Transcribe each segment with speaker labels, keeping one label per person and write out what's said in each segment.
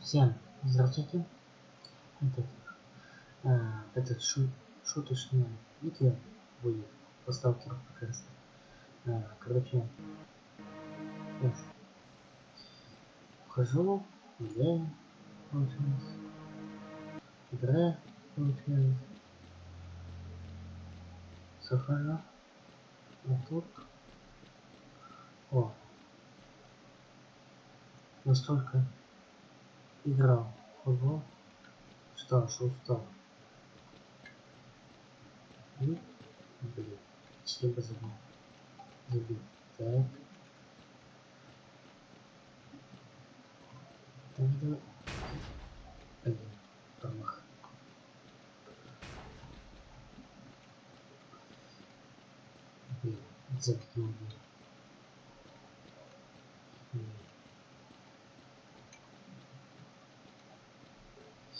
Speaker 1: Всем здравствуйте. Этот шуточное видео будет по сталкеру прекрасно. Короче, сейчас вхожу, гуляю, получилось, играю, получилось, захожу, а тут, настолько играл в футбол, что аж устал. И, почти бы забил. Так. Тогда... промах. Забил.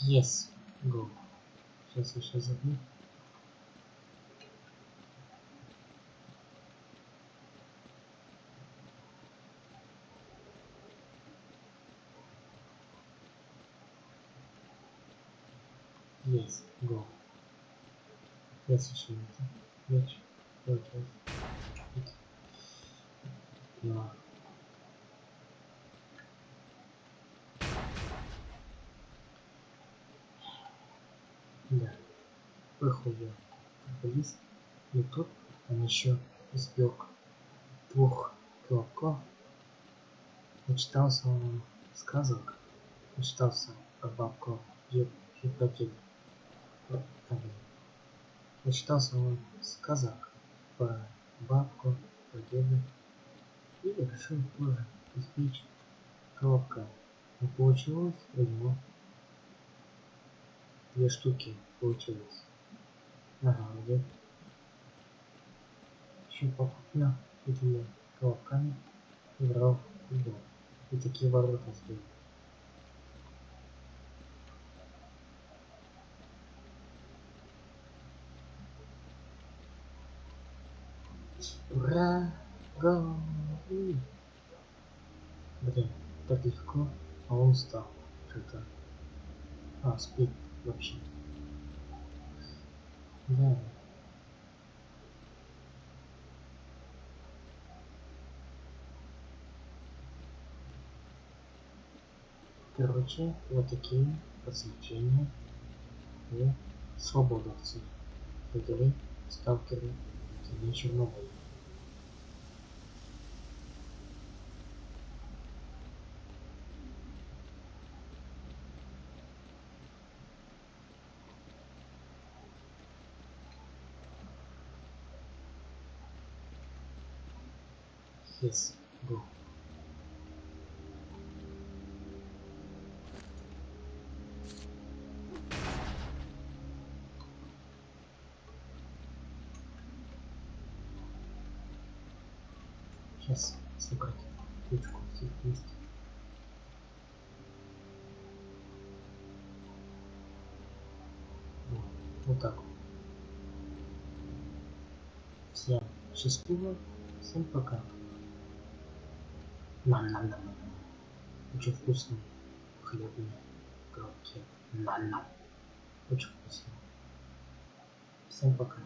Speaker 1: Yes, go. Сейчас еще забью. Yes, go. Сейчас еще мяч. Получилось. Да. Выходил футболист. И тут он еще испек 2 колобков. Начитался он сказок. Начитался про бабку Евпатию. Начитался он сказок про бабку, про деда. И решил тоже испечь колобка. Но получилось у него 2 штуки получилось. Ага, где еще попутно этими колобками играл в футбол. И такие ворота сделал. Ура! Гол! Блин, так легко, а он устал. Что-то. Спит вообще. Да. Короче, вот такие развлечения у свободовцев. Жители, сталкеры, не Чернобыль. Yes, go. Сейчас собрать ключку всех вместе. Вот так вот. Всем счастливо, всем пока. Нам. Очень вкусные хлебные коробки. Нам. Очень вкусно. Всем пока.